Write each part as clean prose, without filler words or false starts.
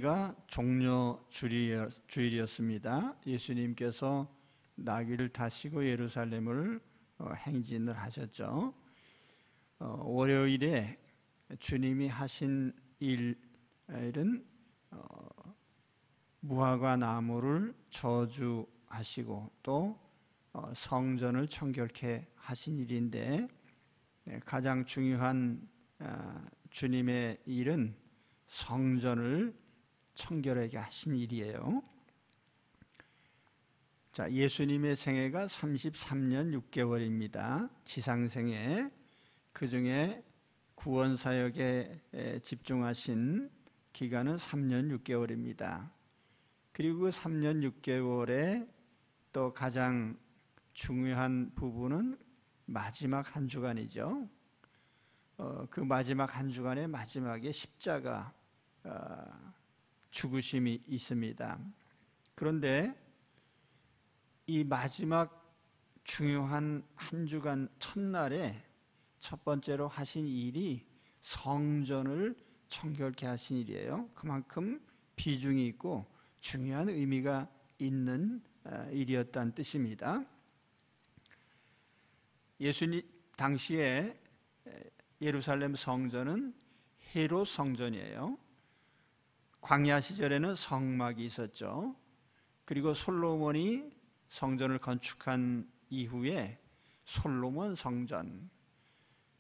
가 종려 주일이었습니다. 예수님께서 나귀를 타시고 예루살렘을 행진을 하셨죠. 월요일에 주님이 하신 일은 무화과 나무를 저주하시고 또 성전을 청결케 하신 일인데, 가장 중요한 주님의 일은 성전을 청결하게 하신 일이에요. 자, 예수님의 생애가 33년 6개월입니다. 지상생애, 그 중에 구원사역에 집중하신 기간은 3년 6개월입니다. 그리고 그 3년 6개월에 또 가장 중요한 부분은 마지막 한 주간이죠. 그 마지막 한 주간의 마지막에 십자가 죽으심이 있습니다. 그런데 이 마지막 중요한 한 주간 첫날에 첫 번째로 하신 일이 성전을 청결케 하신 일이에요. 그만큼 비중이 있고 중요한 의미가 있는 일이었다는 뜻입니다. 예수님 당시에 예루살렘 성전은 헤롯 성전이에요. 광야 시절에는 성막이 있었죠. 그리고 솔로몬이 성전을 건축한 이후에 솔로몬 성전,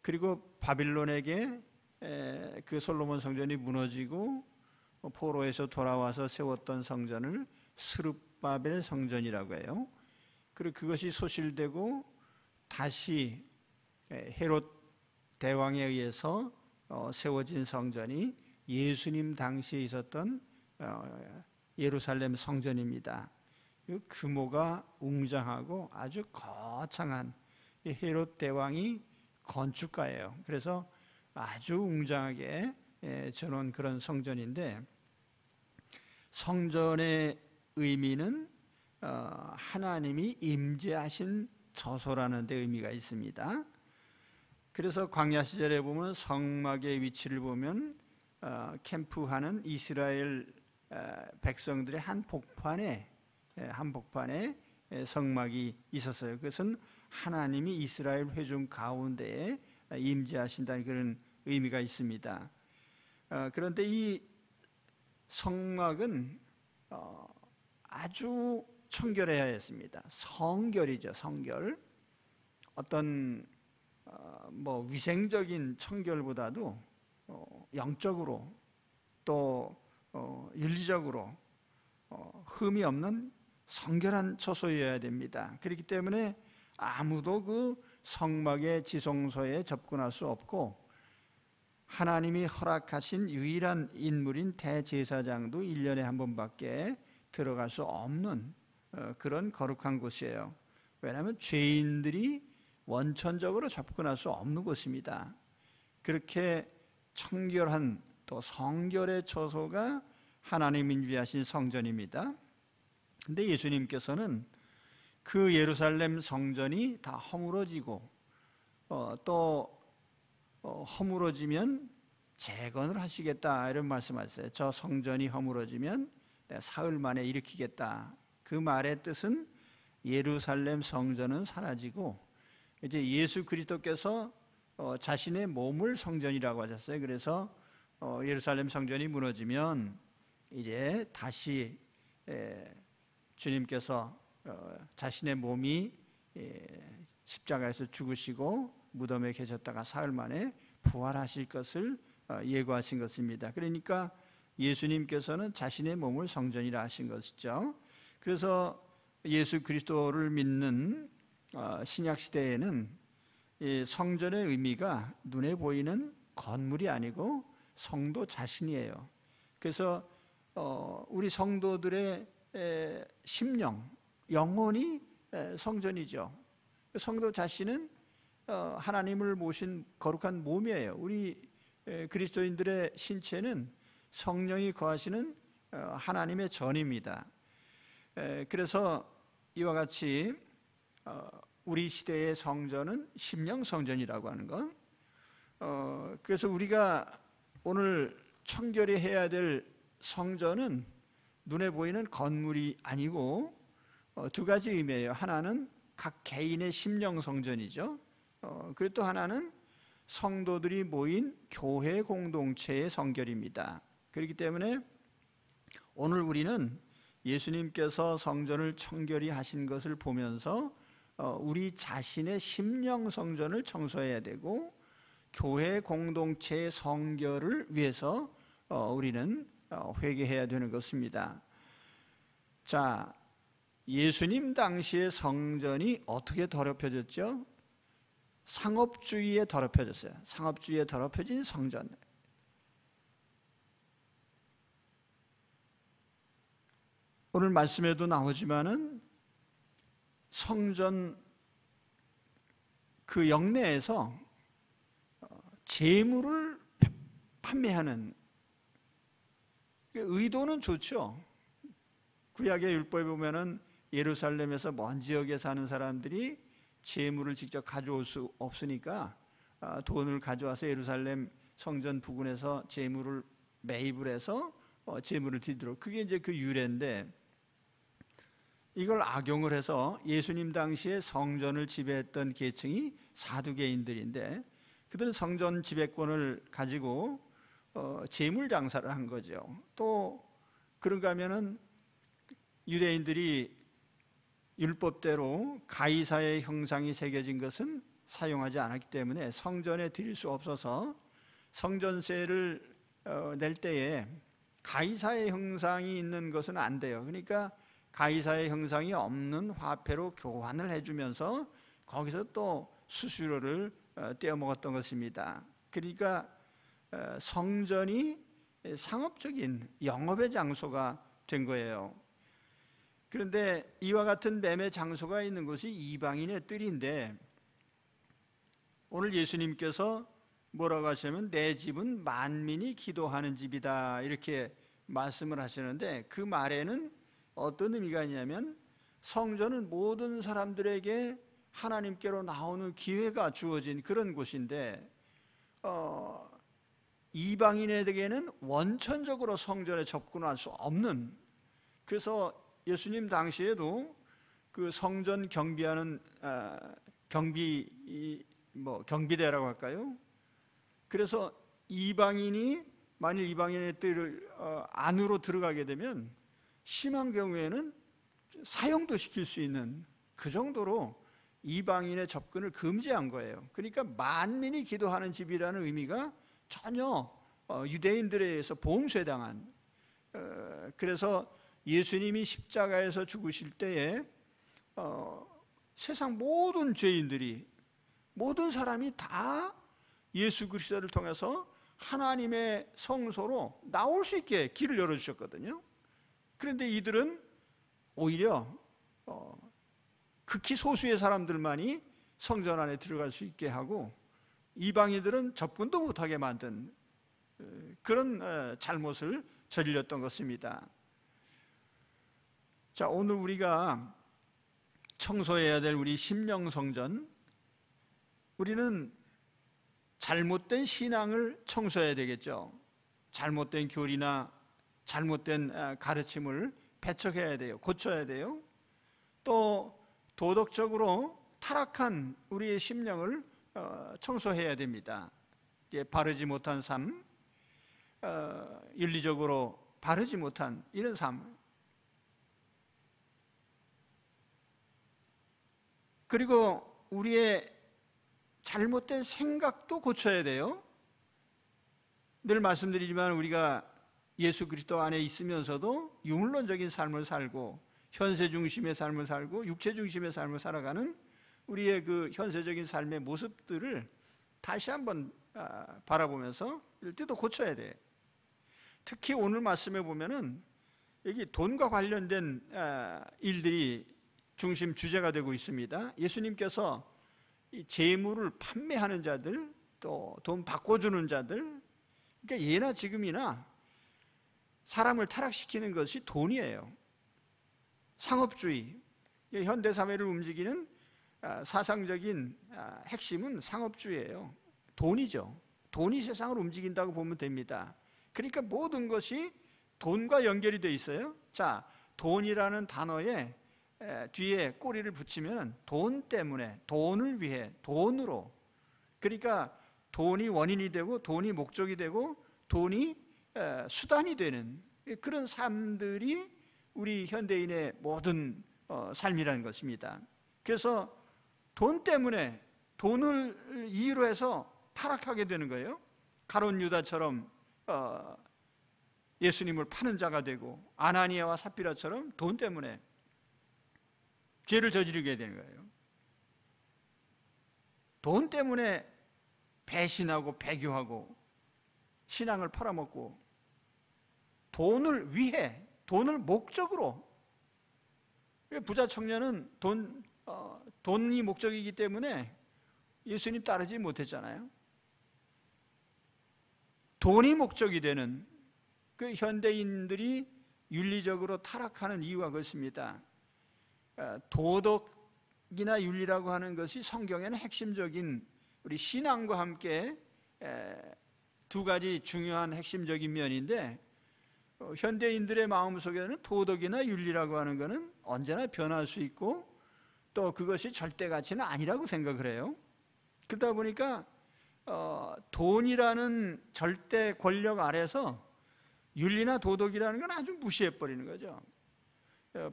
그리고 바빌론에게 그 솔로몬 성전이 무너지고 포로에서 돌아와서 세웠던 성전을 스룹바벨 성전이라고 해요. 그리고 그것이 소실되고 다시 헤롯 대왕에 의해서 세워진 성전이 예수님 당시에 있었던 예루살렘 성전입니다. 그 규모가 웅장하고 아주 거창한 헤롯 대왕이 건축가예요. 그래서 아주 웅장하게 저놓은 그런 성전인데, 성전의 의미는 하나님이 임재하신 처소라는 데 의미가 있습니다. 그래서 광야 시절에 보면 성막의 위치를 보면 캠프하는 이스라엘 백성들의 한복판에 성막이 있었어요. 그것은 하나님이 이스라엘 회중 가운데에 임재하신다는 그런 의미가 있습니다. 그런데 이 성막은 아주 청결해야 했습니다. 성결이죠, 성결. 어떤 위생적인 청결보다도 영적으로 또 윤리적으로 흠이 없는 성결한 처소여야 됩니다. 그렇기 때문에 아무도 그 성막의 지성소에 접근할 수 없고, 하나님이 허락하신 유일한 인물인 대제사장도 1년에 한 번밖에 들어갈 수 없는 그런 거룩한 곳이에요. 왜냐하면 죄인들이 원천적으로 접근할 수 없는 곳입니다. 그렇게 청결한 또 성결의 처소가 하나님이 인도하신 성전입니다. 근데 예수님께서는 그 예루살렘 성전이 다 허물어지고 또 허물어지면 재건을 하시겠다, 이런 말씀하셨어요. 저 성전이 허물어지면 내가 사흘 만에 일으키겠다. 그 말의 뜻은 예루살렘 성전은 사라지고 이제 예수 그리스도께서 자신의 몸을 성전이라고 하셨어요. 그래서 예루살렘 성전이 무너지면 이제 다시 주님께서 자신의 몸이 십자가에서 죽으시고 무덤에 계셨다가 사흘 만에 부활하실 것을 예고하신 것입니다. 그러니까 예수님께서는 자신의 몸을 성전이라 하신 것이죠. 그래서 예수 그리스도를 믿는 신약 시대에는 이 성전의 의미가 눈에 보이는 건물이 아니고 성도 자신이에요. 그래서 우리 성도들의 심령, 영혼이 성전이죠. 성도 자신은 하나님을 모신 거룩한 몸이에요. 우리 그리스도인들의 신체는 성령이 거하시는 하나님의 전입니다. 그래서 이와 같이 우리 시대의 성전은 심령 성전이라고 하는 것. 그래서 우리가 오늘 청결히 해야 될 성전은 눈에 보이는 건물이 아니고 두 가지 의미예요. 하나는 각 개인의 심령 성전이죠. 그리고 또 하나는 성도들이 모인 교회 공동체의 성결입니다. 그렇기 때문에 오늘 우리는 예수님께서 성전을 청결히 하신 것을 보면서 우리 자신의 심령 성전을 청소해야 되고 교회 공동체의 성결을 위해서 우리는 회개해야 되는 것입니다. 자, 예수님 당시의 성전이 어떻게 더럽혀졌죠? 상업주의에 더럽혀졌어요. 상업주의에 더럽혀진 성전. 오늘 말씀에도 나오지만은 성전 그 영내에서 재물을 판매하는 의도는 좋죠. 구약의 율법에 보면은 예루살렘에서 먼 지역에 사는 사람들이 재물을 직접 가져올 수 없으니까 돈을 가져와서 예루살렘 성전 부근에서 재물을 매입을 해서 재물을 드리도록, 그게 이제 그 유래인데, 이걸 악용을 해서 예수님 당시에 성전을 지배했던 계층이 사두개인들인데, 그들은 성전 지배권을 가지고 재물 장사를 한 거죠. 또 그런가 하면은 유대인들이 율법대로 가이사의 형상이 새겨진 것은 사용하지 않았기 때문에 성전에 드릴 수 없어서 성전세를 낼 때에 가이사의 형상이 있는 것은 안 돼요. 그러니까 가이사의 형상이 없는 화폐로 교환을 해주면서 거기서 또 수수료를 떼어먹었던 것입니다. 그러니까 성전이 상업적인 영업의 장소가 된 거예요. 그런데 이와 같은 매매 장소가 있는 곳이 이방인의 뜰인데, 오늘 예수님께서 뭐라고 하시냐면 내 집은 만민이 기도하는 집이다, 이렇게 말씀을 하시는데, 그 말에는 어떤 의미가 있냐면 성전은 모든 사람들에게 하나님께로 나오는 기회가 주어진 그런 곳인데, 이방인에게는 원천적으로 성전에 접근할 수 없는, 그래서 예수님 당시에도 그 성전 경비하는 경비대라고 할까요? 그래서 이방인이 만일 이방인의 뜰을 안으로 들어가게 되면 심한 경우에는 사형도 시킬 수 있는 그 정도로 이방인의 접근을 금지한 거예요. 그러니까 만민이 기도하는 집이라는 의미가 전혀 유대인들에 의해서 봉쇄당한, 그래서 예수님이 십자가에서 죽으실 때에 세상 모든 죄인들이, 모든 사람이 다 예수 그리스도를 통해서 하나님의 성소로 나올 수 있게 길을 열어주셨거든요. 그런데 이들은 오히려 극히 소수의 사람들만이 성전 안에 들어갈 수 있게 하고 이방인들은 접근도 못하게 만든 그런 잘못을 저질렀던 것입니다. 자, 오늘 우리가 청소해야 될 우리 심령 성전, 우리는 잘못된 신앙을 청소해야 되겠죠. 잘못된 교리나 잘못된 가르침을 배척해야 돼요. 고쳐야 돼요. 또 도덕적으로 타락한 우리의 심령을 청소해야 됩니다. 바르지 못한 삶, 윤리적으로 바르지 못한 이런 삶, 그리고 우리의 잘못된 생각도 고쳐야 돼요. 늘 말씀드리지만 우리가 예수 그리스도 안에 있으면서도 유물론적인 삶을 살고 현세 중심의 삶을 살고 육체 중심의 삶을 살아가는 우리의 그 현세적인 삶의 모습들을 다시 한번 바라보면서 이럴 때도 고쳐야 돼. 특히 오늘 말씀에 보면은 여기 돈과 관련된 일들이 중심 주제가 되고 있습니다. 예수님께서 이 재물을 판매하는 자들, 또 돈 바꿔주는 자들, 그러니까 예나 지금이나 사람을 타락시키는 것이 돈이에요. 상업주의, 현대 사회를 움직이는 사상적인 핵심은 상업주의예요. 돈이죠. 돈이 세상을 움직인다고 보면 됩니다. 그러니까 모든 것이 돈과 연결이 돼 있어요. 자, 돈이라는 단어에 뒤에 꼬리를 붙이면 돈 때문에, 돈을 위해, 돈으로. 그러니까 돈이 원인이 되고 돈이 목적이 되고 돈이 수단이 되는 그런 삶들이 우리 현대인의 모든 삶이라는 것입니다. 그래서 돈 때문에, 돈을 이유로 해서 타락하게 되는 거예요. 가룟 유다처럼 예수님을 파는 자가 되고, 아나니아와 삽비라처럼 돈 때문에 죄를 저지르게 되는 거예요. 돈 때문에 배신하고 배교하고 신앙을 팔아먹고, 돈을 위해, 돈을 목적으로. 부자 청년은 돈이 목적이기 때문에 예수님 따르지 못했잖아요. 돈이 목적이 되는 그 현대인들이 윤리적으로 타락하는 이유가 그렇습니다. 도덕이나 윤리라고 하는 것이 성경에는 핵심적인, 우리 신앙과 함께 두 가지 중요한 핵심적인 면인데, 현대인들의 마음속에는 도덕이나 윤리라고 하는 것은 언제나 변할 수 있고 또 그것이 절대 가치는 아니라고 생각을 해요. 그러다 보니까 돈이라는 절대 권력 아래서 윤리나 도덕이라는 건 아주 무시해버리는 거죠.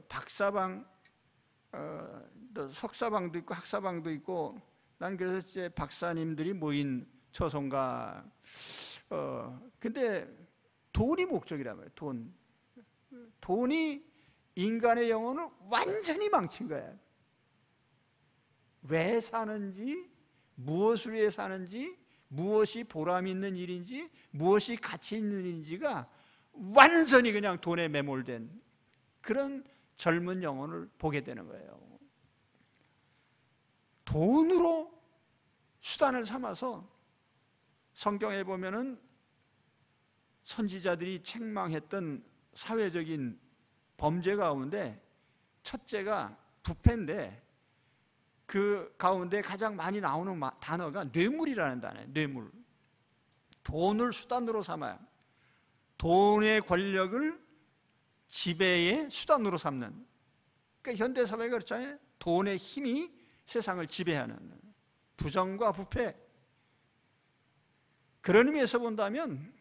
박사방, 또 석사방도 있고 학사방도 있고, 난 그래서 이제 박사님들이 모인 초성가. 근데 돈이 목적이란 말이에요. 돈이 인간의 영혼을 완전히 망친 거예요. 왜 사는지, 무엇을 위해 사는지, 무엇이 보람 있는 일인지, 무엇이 가치 있는 일인지가 완전히 그냥 돈에 매몰된 그런 젊은 영혼을 보게 되는 거예요. 돈으로 수단을 삼아서 성경에 보면은 선지자들이 책망했던 사회적인 범죄 가운데 첫째가 부패인데, 그 가운데 가장 많이 나오는 단어가 뇌물이라는 단어예요. 뇌물. 돈을 수단으로 삼아요. 돈의 권력을 지배의 수단으로 삼는. 그러니까 현대 사회가 그렇잖아요. 돈의 힘이 세상을 지배하는 부정과 부패. 그런 의미에서 본다면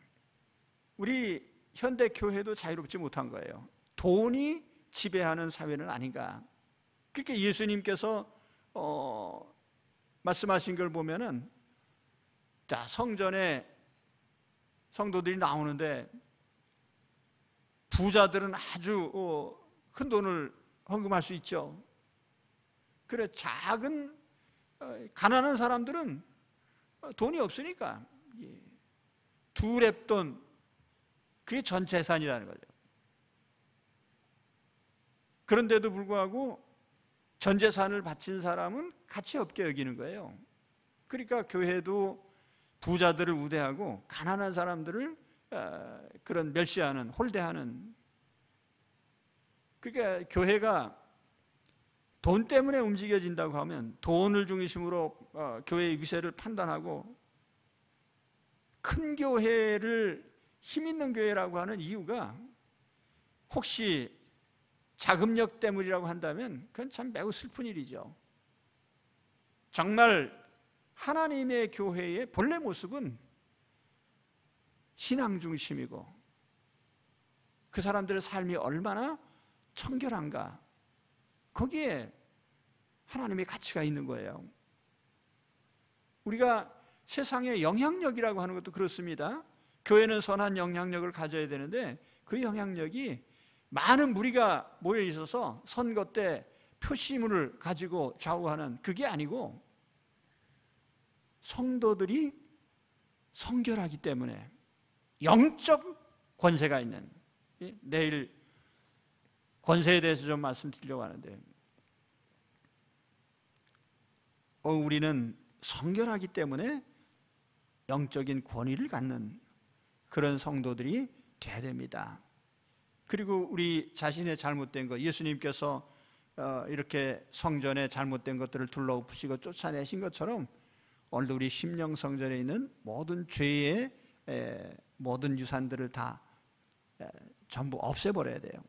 우리 현대 교회도 자유롭지 못한 거예요. 돈이 지배하는 사회는 아닌가. 그렇게 예수님께서 말씀하신 걸 보면은, 자, 성전에 성도들이 나오는데 부자들은 아주 큰 돈을 헌금할 수 있죠. 그래, 작은 가난한 사람들은 돈이 없으니까 두 렙돈, 그게 전 재산이라는 거죠. 그런데도 불구하고 전 재산을 바친 사람은 가치 없게 여기는 거예요. 그러니까 교회도 부자들을 우대하고 가난한 사람들을 그런 멸시하는, 홀대하는. 그러니까 교회가 돈 때문에 움직여진다고 하면 돈을 중심으로 교회의 위세를 판단하고, 큰 교회를 힘 있는 교회라고 하는 이유가 혹시 자금력 때문이라고 한다면 그건 참 매우 슬픈 일이죠. 정말 하나님의 교회의 본래 모습은 신앙 중심이고, 그 사람들의 삶이 얼마나 청결한가, 거기에 하나님의 가치가 있는 거예요. 우리가 세상의 영향력이라고 하는 것도 그렇습니다. 교회는 선한 영향력을 가져야 되는데 그 영향력이 많은 무리가 모여 있어서 선거 때 표심을 가지고 좌우하는 그게 아니고, 성도들이 성결하기 때문에 영적 권세가 있는, 내일 권세에 대해서 좀 말씀드리려고 하는데, 우리는 성결하기 때문에 영적인 권위를 갖는 그런 성도들이 돼야 됩니다. 그리고 우리 자신의 잘못된 것, 예수님께서 이렇게 성전에 잘못된 것들을 둘러엎으시고 쫓아내신 것처럼 오늘도 우리 심령성전에 있는 모든 죄의 모든 유산들을 다 전부 없애버려야 돼요.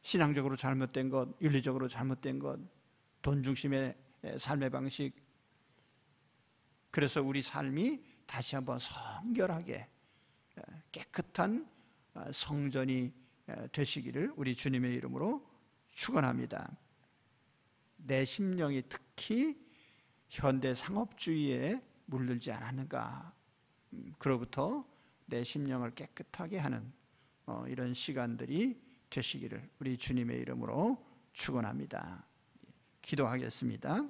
신앙적으로 잘못된 것, 윤리적으로 잘못된 것, 돈 중심의 삶의 방식. 그래서 우리 삶이 다시 한번 성결하게 깨끗한 성전이 되시기를 우리 주님의 이름으로 축원합니다. 내 심령이 특히 현대 상업주의에 물들지 않았는가, 그로부터 내 심령을 깨끗하게 하는 이런 시간들이 되시기를 우리 주님의 이름으로 축원합니다. 기도하겠습니다.